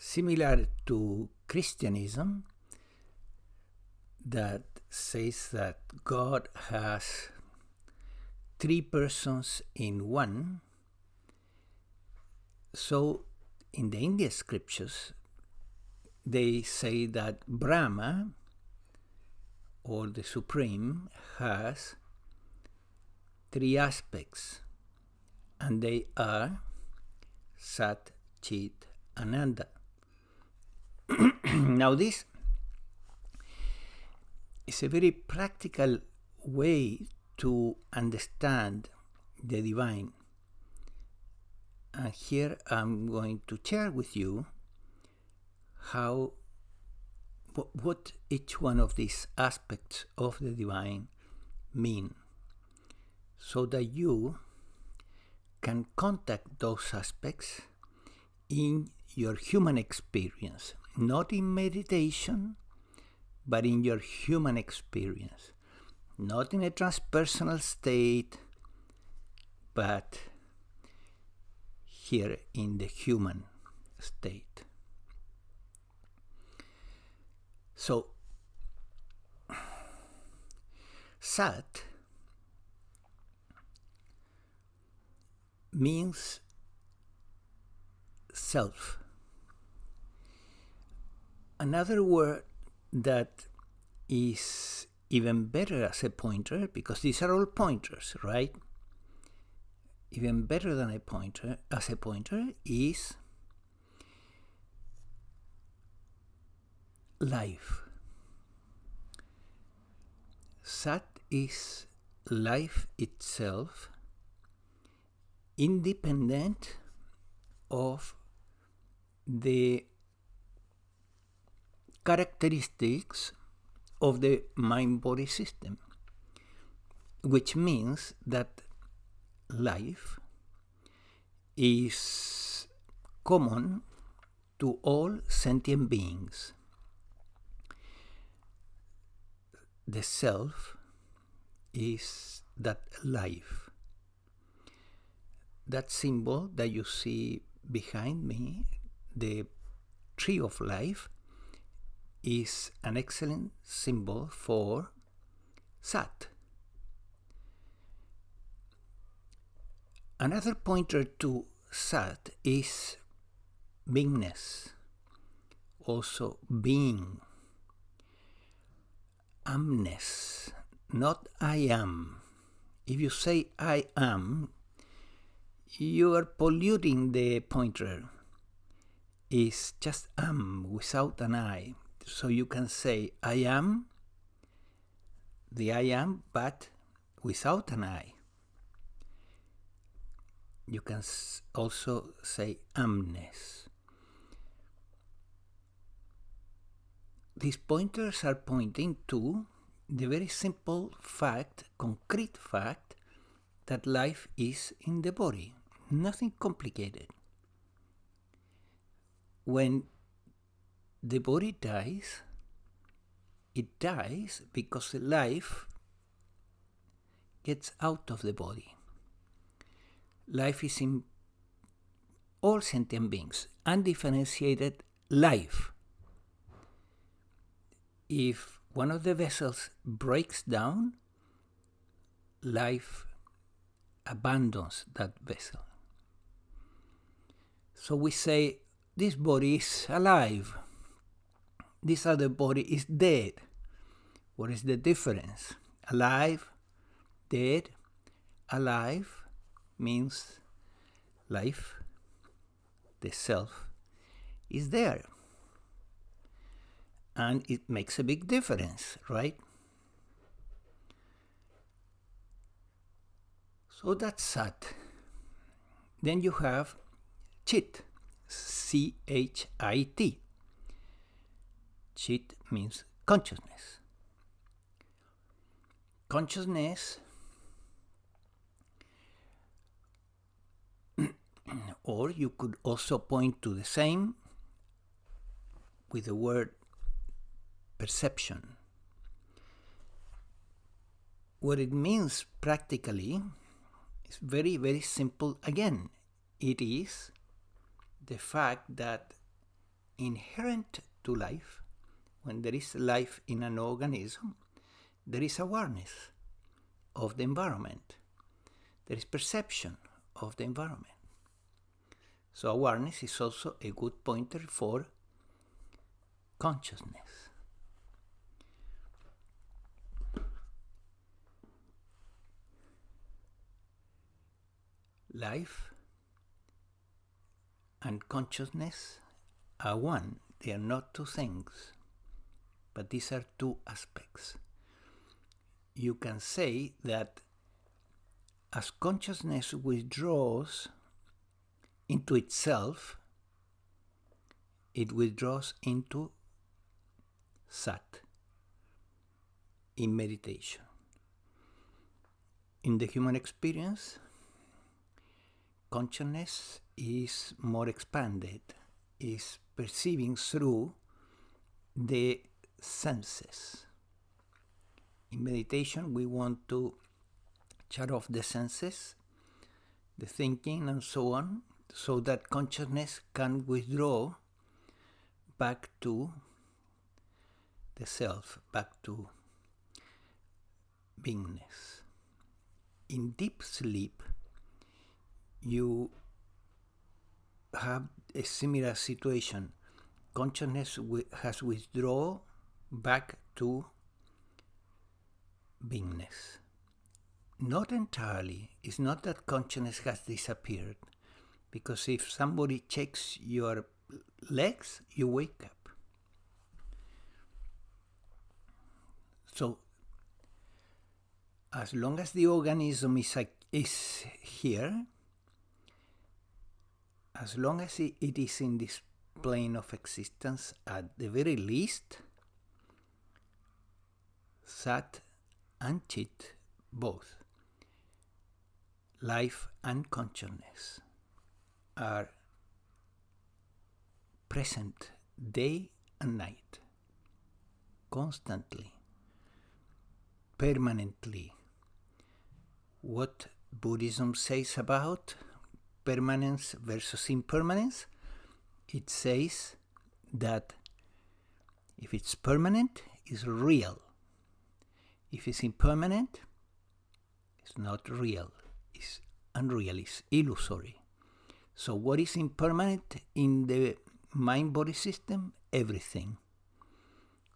Similar to Christianism, that says that God has three persons in one. So in the Indian scriptures, they say that Brahma, or the Supreme, has three aspects, and they are Sat-Chit-Ananda. Now this is a very practical way to understand the divine. And here I'm going to share with you what each one of these aspects of the divine mean, so that you can contact those aspects in your human experience, not in meditation, but in your human experience, not in a transpersonal state, but here in the human state. So, Sat means self. Another word that is even better as a pointer, because these are all pointers, right? Even better than a pointer, as a pointer, is life. Sat is life itself, independent of the characteristics of the mind-body system, which means that life is common to all sentient beings. The self is that life. That symbol that you see behind me, the tree of life, is an excellent symbol for Sat. Another pointer to Sat is beingness, also being, amness, not I am. If you say I am, you are polluting the pointer. It's just am without an I. So you can say I am, the I am, but without an I. You can also say amness. These pointers are pointing to the very simple fact, concrete fact, that life is in the body. Nothing complicated. When the body dies, it dies because the life gets out of the body. Life is in all sentient beings, undifferentiated life. If one of the vessels breaks down, life abandons that vessel. So we say, this body is alive, this other body is dead. What is the difference? Alive, dead. Alive means life, the self, is there. And it makes a big difference, right? So that's Sat. Then you have Chit, C-H-I-T. Chit means consciousness. Consciousness, or you could also point to the same with the word perception. What it means practically is very, very simple again. It is the fact that inherent to life, when there is life in an organism, there is awareness of the environment. There is perception of the environment. So awareness is also a good pointer for consciousness. Life and consciousness are one. They are not two things, but these are two aspects. You can say that as consciousness withdraws into itself, it withdraws into Sat in meditation. In the human experience, consciousness is more expanded, is perceiving through the senses. In meditation, we want to shut off the senses, the thinking and so on, so that consciousness can withdraw back to the self, back to beingness. In deep sleep, you have a similar situation. Consciousness has withdrawn back to beingness. Not entirely. It's not that consciousness has disappeared, because if somebody checks your legs, you wake up. So, as long as the organism is here, as long as it is in this plane of existence, at the very least, Sat and Chit, both, life and consciousness, are present day and night, constantly, permanently. What Buddhism says about permanence versus impermanence, it says that if it's permanent, it's real. If it's impermanent, it's not real. It's unreal, it's illusory. So what is impermanent in the mind-body system? Everything.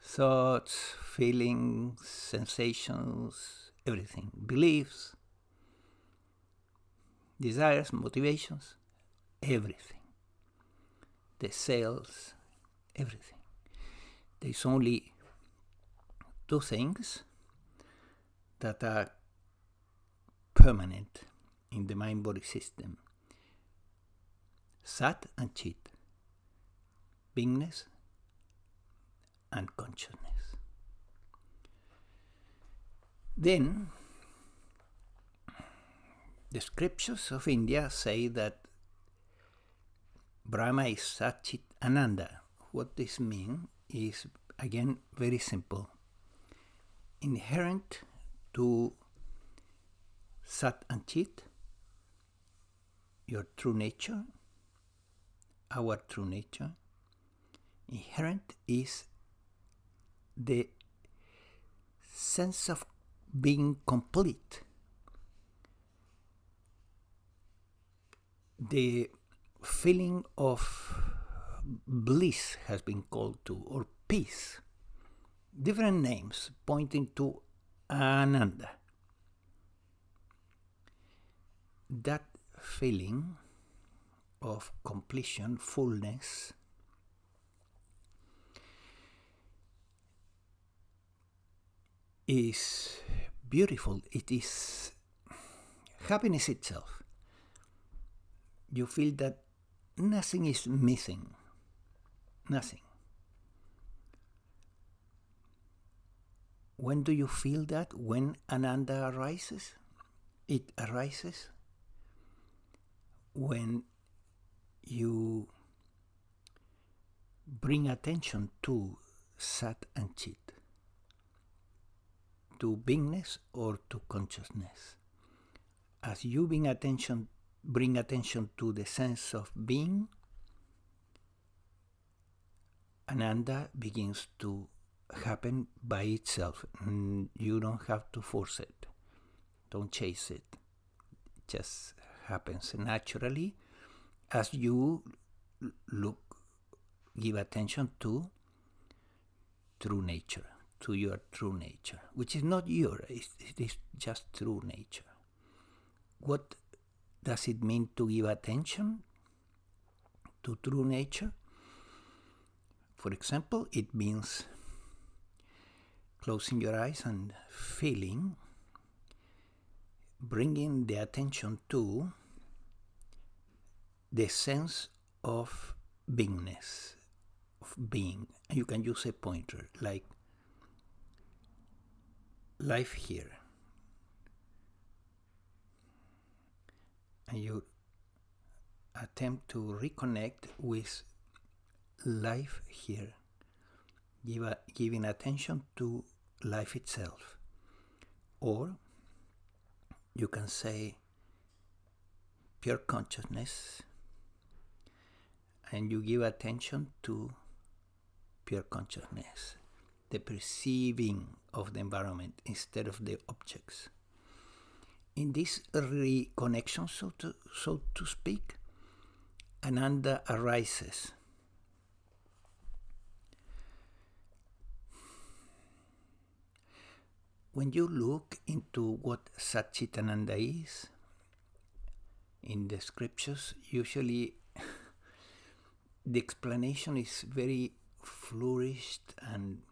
Thoughts, feelings, sensations, everything. Beliefs, desires, motivations, everything. The cells, everything. There's only two things that are permanent in the mind-body system: Sat and Chit, beingness and consciousness. Then, the scriptures of India say that Brahma is Sat-Chit-Ananda. What this means is, again, very simple. Inherent to Sat and Chit, your true nature, our true nature, inherent is the sense of being complete. The feeling of bliss has been called to, or peace. Different names pointing to Ananda. That feeling of completion, fullness, is beautiful. It is happiness itself. You feel that nothing is missing. Nothing. When do you feel that? When Ananda arises? It arises when you bring attention to Sat and Chit, to beingness or to consciousness. As you bring attention to the sense of being, Ananda begins to happen by itself. You don't have to force it. Don't chase it. It just happens naturally as you give attention to true nature, to your true nature, which is not it is just true nature. What does it mean to give attention to true nature? For example, it means closing your eyes and bringing the attention to the sense of beingness, of being. And you can use a pointer like life here. And you attempt to reconnect with life here, giving attention to life itself. Or you can say pure consciousness, and you give attention to pure consciousness, the perceiving of the environment instead of the objects. In this reconnection, so to speak, Ananda arises. When you look into what Sat-Chit-Ananda is, in the scriptures, usually the explanation is very flourished and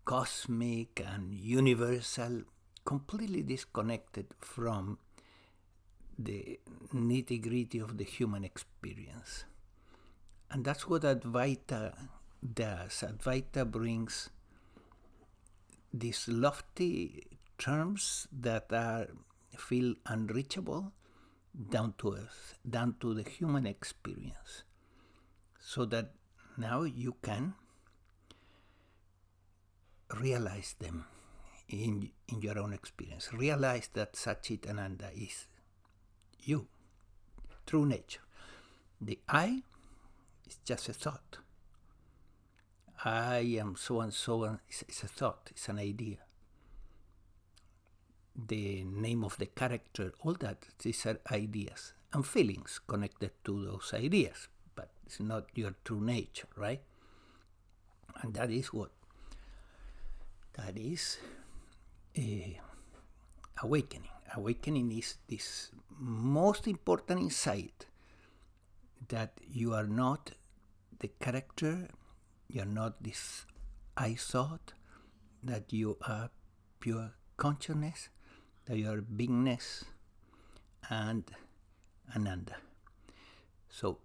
cosmic and universal, completely disconnected from the nitty-gritty of the human experience. And that's what Advaita does. Advaita brings these lofty terms that feel unreachable down to earth, down to the human experience, so that now you can realize them in your own experience. Realize that Sat-Chit-Ananda is you, true nature. The I is just a thought. I am so and so, and it's a thought, it's an idea. The name of the character, all that, these are ideas and feelings connected to those ideas, but it's not your true nature, right? And that is what? That is awakening. Awakening is this most important insight that you are not the character, you are not this I thought, that you are pure consciousness, that you are beingness and Ananda. So,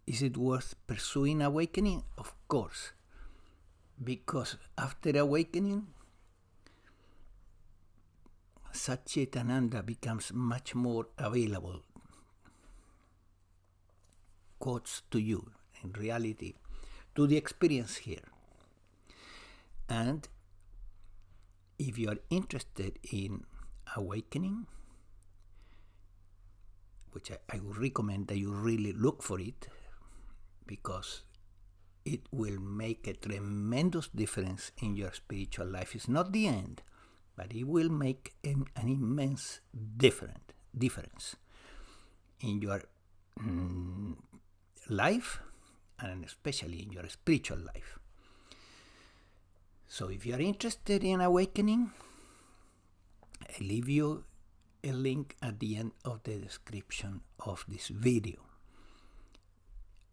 is it worth pursuing awakening? Of course, because after awakening, Sat-Chit-Ananda becomes much more available, quotes to you, in reality, to the experience here. And if you are interested in awakening, which I would recommend that you really look for it, because it will make a tremendous difference in your spiritual life. It's not the end, but it will make an immense difference in your life, and especially in your spiritual life. So if you are interested in awakening, I leave you a link at the end of the description of this video.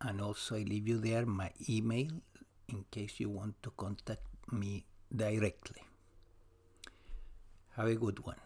And also I leave you there my email in case you want to contact me directly. Have a good one.